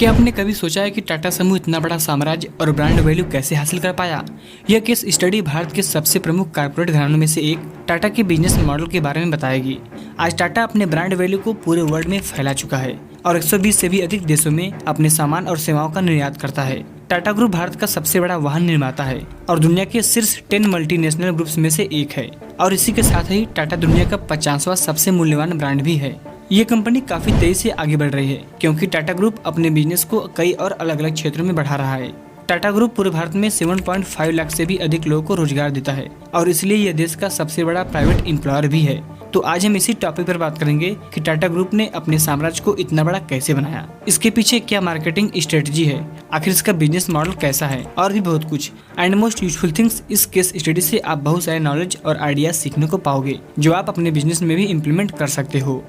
क्या आपने कभी सोचा है कि टाटा समूह इतना बड़ा साम्राज्य और ब्रांड वैल्यू कैसे हासिल कर पाया? यह केस स्टडी भारत के सबसे प्रमुख कारपोरेट घरानों में से एक टाटा के बिजनेस मॉडल के बारे में बताएगी। आज टाटा अपने ब्रांड वैल्यू को पूरे वर्ल्ड में फैला चुका है और 120 से भी अधिक देशों में अपने सामान और सेवाओं का निर्यात करता है। टाटा ग्रुप भारत का सबसे बड़ा वाहन निर्माता है और दुनिया के शीर्ष 10 मल्टीनेशनल ग्रुप्स में से एक है और इसी के साथ ही टाटा दुनिया का 50वां सबसे मूल्यवान ब्रांड भी है। ये कंपनी काफी तेजी से आगे बढ़ रही है क्योंकि टाटा ग्रुप अपने बिजनेस को कई और अलग अलग क्षेत्रों में बढ़ा रहा है। टाटा ग्रुप पूरे भारत में 7.5 लाख से भी अधिक लोगों को रोजगार देता है और इसलिए यह देश का सबसे बड़ा प्राइवेट एम्प्लॉयर भी है। तो आज हम इसी टॉपिक पर बात करेंगे कि टाटा ग्रुप ने अपने साम्राज्य को इतना बड़ा कैसे बनाया, इसके पीछे क्या मार्केटिंग स्ट्रेटजी है, आखिर इसका बिजनेस मॉडल कैसा है और भी बहुत कुछ। एंड मोस्ट यूजफुल थिंग्स, इस केस स्टडी से आप बहुत सारे नॉलेज और आइडियाज सीखने को पाओगे जो आप अपने बिजनेस में भी इम्प्लीमेंट कर सकते हो।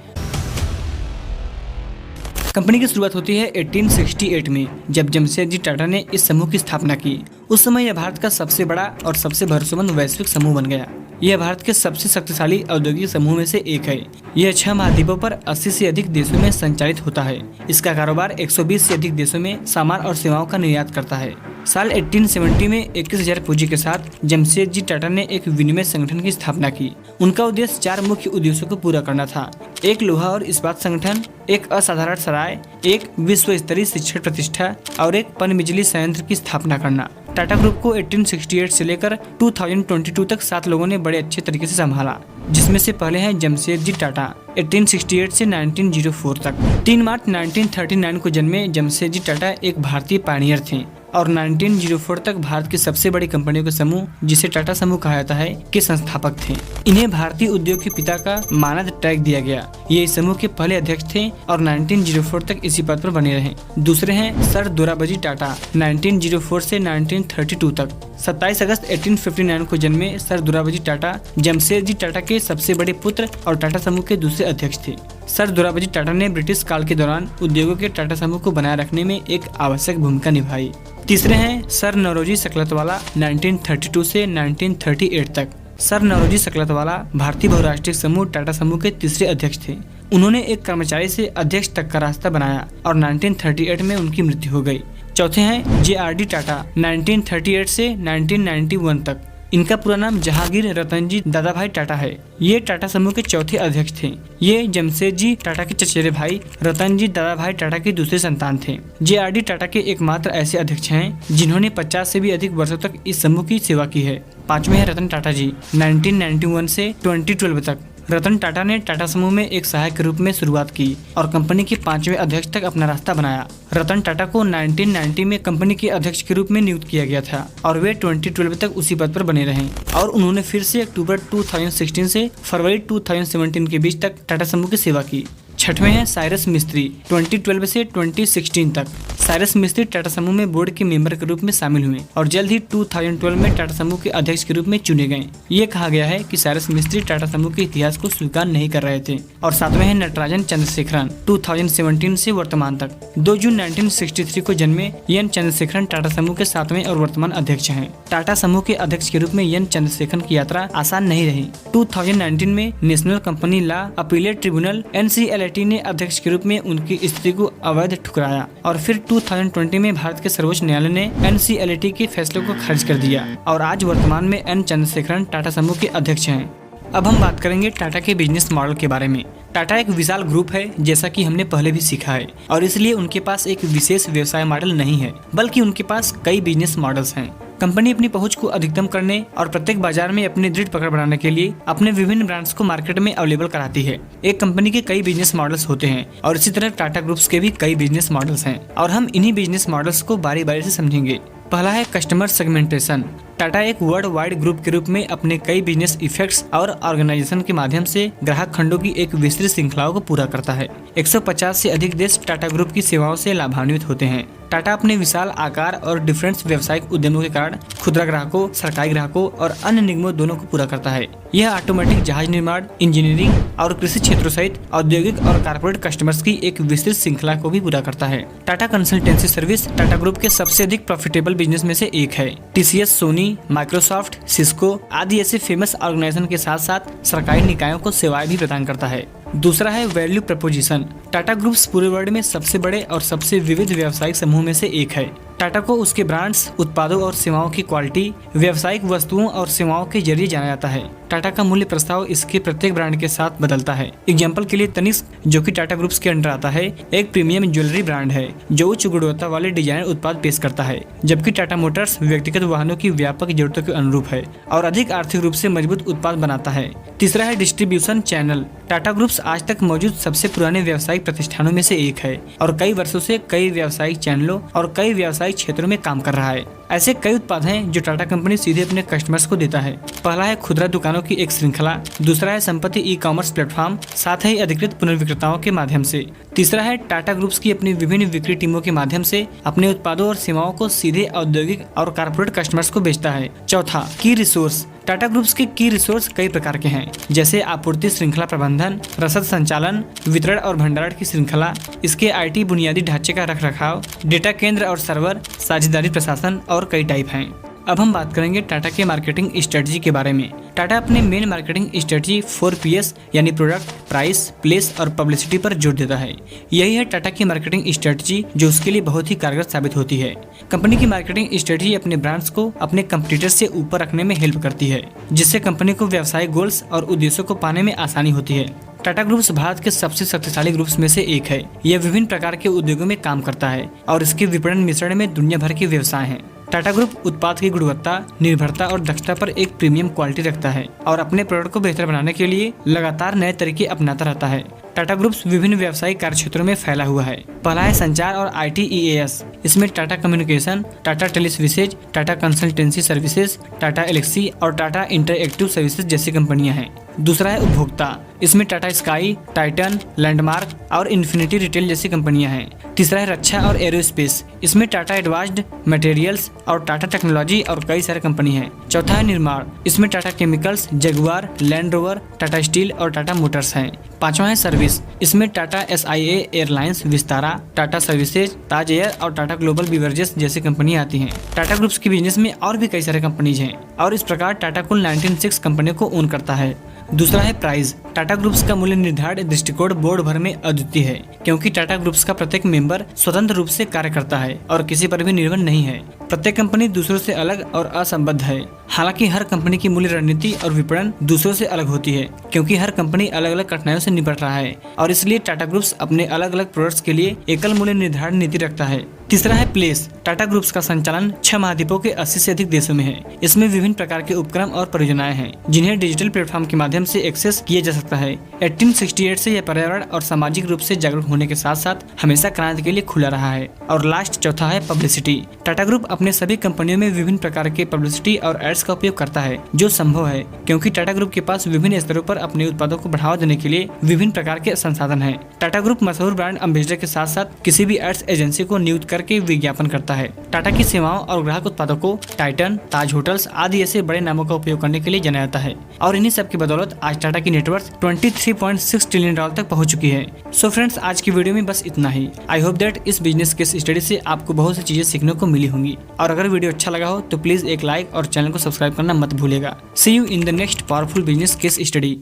कंपनी की शुरुआत होती है 1868 में, जब जमशेदजी टाटा ने इस समूह की स्थापना की। उस समय यह भारत का सबसे बड़ा और सबसे भरोसेमंद वैश्विक समूह बन गया। यह भारत के सबसे शक्तिशाली औद्योगिक समूह में से एक है। यह 6 महाद्वीपों पर 80 से अधिक देशों में संचालित होता है। इसका कारोबार 120 से अधिक देशों में सामान और सेवाओं का निर्यात करता है। साल 1870 में 21,000 पूंजी के साथ जमशेदजी टाटा ने एक विनिमय संगठन की स्थापना की। उनका उद्देश्य 4 मुख्य उद्देश्यों को पूरा करना था: एक लोहा और इस्पात संगठन, एक असाधारण सराय, एक विश्व स्तरीय शिक्षण प्रतिष्ठा और एक पनबिजली संयंत्र की स्थापना करना। टाटा ग्रुप को 1868 से लेकर 2022 तक 7 लोगों ने बड़े अच्छे तरीके से संभाला, जिसमें से पहले हैं जमशेदजी टाटा 1868 से 1904 तक। 3 मार्च 1939 को जन्मे जमशेदजी टाटा एक भारतीय पायनियर थे और 1904 तक भारत की सबसे बड़ी कंपनियों के समूह, जिसे टाटा समूह कहा जाता है, के संस्थापक थे। इन्हें भारतीय उद्योग के पिता का मानद टैग दिया गया। ये इस समूह के पहले अध्यक्ष थे और 1904 तक इसी पद पर बने रहे। दूसरे हैं सर दोराबजी टाटा 1904 से 1932 तक। 27 अगस्त 1859 को जन्मे सर दोराबजी टाटा जमशेदजी टाटा के सबसे बड़े पुत्र और टाटा समूह के दूसरे अध्यक्ष थे। सर दोराबजी टाटा ने ब्रिटिश काल के दौरान उद्योगों के टाटा समूह को बनाए रखने में एक आवश्यक भूमिका निभाई। तीसरे हैं सर नौरोजी सकलतवाला 1932 से 1938 तक। सर नौरोजी सकलतवाला भारतीय बहुराष्ट्रीय समूह टाटा समूह के तीसरे अध्यक्ष थे। उन्होंने एक कर्मचारी से अध्यक्ष तक का रास्ता बनाया और 1938 में उनकी मृत्यु हो गई। चौथे हैं JRD टाटा 1938 से 1991 तक। इनका पूरा नाम जहांगीर रतनजी दादाभाई टाटा है। ये टाटा समूह के चौथे अध्यक्ष थे। ये जमशेदजी टाटा के चचेरे भाई रतनजी दादाभाई टाटा के दूसरे संतान थे। JRD टाटा के एकमात्र ऐसे अध्यक्ष हैं जिन्होंने 50 से भी अधिक वर्षों तक इस समूह की सेवा की है। 5वें हैं रतन टाटा जी 1991 से 2012 तक। रतन टाटा ने टाटा समूह में एक सहायक के रूप में शुरुआत की और कंपनी के 5वें अध्यक्ष तक अपना रास्ता बनाया। रतन टाटा को 1990 में कंपनी के अध्यक्ष के रूप में नियुक्त किया गया था और वे 2012 तक उसी पद पर बने रहे और उन्होंने फिर से अक्टूबर 2016 से फरवरी 2017 के बीच तक टाटा समूह की सेवा की। 6वें हैं साइरस मिस्त्री 2012 से 2016 तक। साइरस मिस्त्री टाटा समूह में बोर्ड के मेंबर के रूप में शामिल हुए और जल्द ही 2012 में टाटा समूह के अध्यक्ष के रूप में चुने गए। ये कहा गया है कि साइरस मिस्त्री टाटा समूह के इतिहास को स्वीकार नहीं कर रहे थे। और 7वें हैं नटराजन चंद्रशेखरन 2017 से वर्तमान तक। 2 जून 1963 को जन्मे एन चंद्रशेखरन टाटा समूह के 7वें और वर्तमान अध्यक्ष हैं। टाटा समूह के अध्यक्ष के रूप में एन चंद्रशेखरन की यात्रा आसान नहीं रही। 2019 में national company law appellate tribunal NCLAT ने अध्यक्ष के रूप में उनकी स्थिति को अवैध ठुकराया और फिर 2020 में भारत के सर्वोच्च न्यायालय ने NCLAT के फैसले को खारिज कर दिया और आज वर्तमान में एन चंद्रशेखरन टाटा समूह के अध्यक्ष हैं। अब हम बात करेंगे टाटा के बिजनेस मॉडल के बारे में। टाटा एक विशाल ग्रुप है, जैसा कि हमने पहले भी सीखा है, और इसलिए उनके पास एक विशेष व्यवसाय मॉडल नहीं है, बल्कि उनके पास कई बिजनेस मॉडल्स हैं। कंपनी अपनी पहुंच को अधिकतम करने और प्रत्येक बाजार में अपनी दृढ़ पकड़ बनाने के लिए अपने विभिन्न ब्रांड्स को मार्केट में अवेलेबल कराती है। एक कंपनी के कई बिजनेस मॉडल्स होते हैं और इसी तरह टाटा ग्रुप्स के भी कई बिजनेस मॉडल्स हैं और हम इन्हीं बिजनेस मॉडल्स को बारी बारी से समझेंगे। पहला है कस्टमर सेगमेंटेशन। टाटा एक वर्ल्ड वाइड ग्रुप के रूप में अपने कई बिजनेस इफेक्ट्स और ऑर्गेनाइजेशन के माध्यम से ग्राहक खंडों की एक विस्तृत श्रृंखलाओं को पूरा करता है। 150 से अधिक देश टाटा ग्रुप की सेवाओं से लाभान्वित होते हैं। टाटा अपने विशाल आकार और डिफरेंस व्यावसायिक उद्यमों के कारण खुदरा ग्राहकों, सरकारी ग्राहकों और अन्य निगमों दोनों को पूरा करता है। यह ऑटोमेटिक जहाज निर्माण, इंजीनियरिंग और कृषि क्षेत्रों सहित औद्योगिक और कारपोरेट कस्टमर्स की एक विस्तृत श्रृंखला को भी पूरा करता है। Tata consultancy service Tata group के सबसे अधिक प्रॉफिटेबल बिजनेस में से एक है। TCS, सोनी, माइक्रोसॉफ्ट, सिस्को आदि ऐसे फेमस ऑर्गेनाइजेशन के साथ साथ सरकारी निकायों को सेवाएं भी प्रदान करता है। दूसरा है वैल्यू प्रपोजिशन। टाटा ग्रुप्स पूरे वर्ल्ड में सबसे बड़े और सबसे विविध व्यावसायिक समूह में से एक है। टाटा को उसके ब्रांड्स, उत्पादों और सेवाओं की क्वालिटी, व्यावसायिक वस्तुओं और सेवाओं के जरिए जाना जाता है। टाटा का मूल्य प्रस्ताव इसके प्रत्येक ब्रांड के साथ बदलता है। एग्जाम्पल के लिए तनिष्क, जो कि टाटा ग्रुप्स के अंडर आता है, एक प्रीमियम ज्वेलरी ब्रांड है जो उच्च गुणवत्ता वाले डिजाइनर उत्पाद पेश करता है, जबकि टाटा मोटर्स व्यक्तिगत वाहनों की व्यापक जरूरतों के अनुरूप है और अधिक आर्थिक रूप से मजबूत उत्पाद बनाता है। तीसरा है डिस्ट्रीब्यूशन चैनल। टाटा ग्रुप्स आज तक मौजूद सबसे पुराने व्यावसायिक प्रतिष्ठानों में से एक है और कई वर्षों से कई व्यावसायिक चैनलों और कई व्यावसायिक क्षेत्रों में काम कर रहा है। ऐसे कई उत्पाद हैं जो टाटा कंपनी सीधे अपने कस्टमर्स को देता है। पहला है खुदरा दुकानों की एक श्रृंखला, दूसरा है संपत्ति ई कॉमर्स प्लेटफॉर्म, साथ ही अधिकृत पुनर्विक्रेताओं के माध्यम से, तीसरा है टाटा ग्रुप्स की अपनी विभिन्न बिक्री टीमों के माध्यम से अपने उत्पादों और सेवाओं को सीधे औद्योगिक और कारपोरेट कस्टमर्स को बेचता है। चौथा, की रिसोर्स। टाटा ग्रुप्स के की रिसोर्स कई प्रकार के हैं, जैसे आपूर्ति श्रृंखला प्रबंधन, रसद संचालन, वितरण और भंडारण की श्रृंखला, इसके आईटी बुनियादी ढांचे का रखरखाव, डेटा केंद्र और सर्वर, साझेदारी प्रशासन और कई टाइप हैं। अब हम बात करेंगे टाटा के मार्केटिंग स्ट्रेटजी के बारे में। टाटा अपने मेन मार्केटिंग स्ट्रेटजी 4Ps यानी प्रोडक्ट, प्राइस, प्लेस और पब्लिसिटी पर जोर देता है। यही है टाटा की मार्केटिंग स्ट्रेटजी जो उसके लिए बहुत ही कारगर साबित होती है। कंपनी की मार्केटिंग स्ट्रेटजी अपने ब्रांड्स को अपने कंपटीटर्स से ऊपर रखने में हेल्प करती है, जिससे कंपनी को व्यावसायिक गोल्स और उद्देश्यों को पाने में आसानी होती है। टाटा ग्रुप्स भारत के सबसे शक्तिशाली ग्रुप्स में से एक है। यह विभिन्न प्रकार के उद्योगों में काम करता है और इसके विपणन मिश्रण में दुनिया भर के व्यवसाय हैं। टाटा ग्रुप उत्पाद की गुणवत्ता, निर्भरता और दक्षता पर एक प्रीमियम क्वालिटी रखता है और अपने प्रोडक्ट को बेहतर बनाने के लिए लगातार नए तरीके अपनाता रहता है। टाटा ग्रुप्स विभिन्न व्यावसायिक कार्यक्षेत्रों में फैला हुआ है। पहला है संचार और ITEAS। इसमें Tata Communication, Tata Teleservices, Tata Consultancy Services, Tata Elxsi और टाटा इंटरएक्टिव सर्विसेज जैसी कंपनियां हैं। दूसरा है उपभोक्ता। इसमें टाटा स्काई, टाइटन, लैंडमार्क और इन्फिनिटी रिटेल जैसी कंपनियां हैं। तीसरा है रक्षा और एरोस्पेस। इसमें टाटा एडवांस्ड मटेरियल्स और टाटा टेक्नोलॉजी और कई सारे कंपनी हैं। चौथा है निर्माण। इसमें Tata chemicals, Jaguar, Land Rover, Tata steel और टाटा मोटर्स हैं। पांचवा है सर्विस। इसमें Tata SIA airlines, Vistara, Tata services, Taj air और टाटा ग्लोबल बिवरेजेस जैसी कंपनियां आती हैं। टाटा ग्रुप्स के बिजनेस में और भी कई सारे कंपनीज हैं और इस प्रकार टाटा कुल 96 कंपनियों को ओन करता है। दूसरा है प्राइस। टाटा ग्रुप्स का मूल्य निर्धारण दृष्टिकोण बोर्ड भर में अद्वितीय है, क्योंकि टाटा ग्रुप्स का प्रत्येक मेंबर स्वतंत्र रूप से कार्य करता है और किसी पर भी निर्भर नहीं है। प्रत्येक कंपनी दूसरों से अलग और असंबद्ध है। हालांकि हर कंपनी की मूल्य रणनीति और विपणन दूसरों से अलग होती है, क्योंकि हर कंपनी अलग अलग कठिनाइयों से निपट रहा है और इसलिए टाटा ग्रुप्स अपने अलग अलग प्रोडक्ट्स के लिए एकल मूल्य निर्धारण नीति रखता है। तीसरा है प्लेस। टाटा ग्रुप्स का संचालन 6 महाद्वीपों के 80 से अधिक देशों में है। इसमें विभिन्न प्रकार के उपक्रम और परियोजनाएं हैं, जिन्हें डिजिटल प्लेटफॉर्म के माध्यम से एक्सेस किया जा सकता है। 1868 से यह पर्यावरण और सामाजिक रूप से जागरूक होने के साथ साथ हमेशा क्रांति के लिए खुला रहा है। और लास्ट, चौथा है पब्लिसिटी। टाटा ग्रुप अपने सभी कंपनियों में विभिन्न प्रकार के पब्लिसिटी और एड्स का उपयोग करता है, जो संभव है क्योंकि टाटा ग्रुप के पास विभिन्न स्तरों पर अपने उत्पादों को बढ़ावा देने के लिए विभिन्न प्रकार के संसाधन हैं। टाटा ग्रुप मशहूर ब्रांड एम्बेसडर के साथ साथ किसी भी एड्स एजेंसी को नियुक्त करके विज्ञापन करता है। टाटा की सेवाओं और ग्राहक उत्पादों को टाइटन, ताज होटल्स आदि ऐसे बड़े नामों का उपयोग करने के लिए जाना जाता है और इन्हीं सब की बदौलत आज टाटा की नेटवर्थ $23.6 ट्रिलियन तक पहुंच चुकी है। सो फ्रेंड्स, आज की वीडियो में बस इतना ही। आई होप दैट इस बिजनेस केस स्टडी से आपको बहुत सी चीजें सीखने को मिली होंगी और अगर वीडियो अच्छा लगा हो तो प्लीज एक लाइक और चैनल को सब्सक्राइब करना मत भूलिएगा। See you in the next powerful business case study.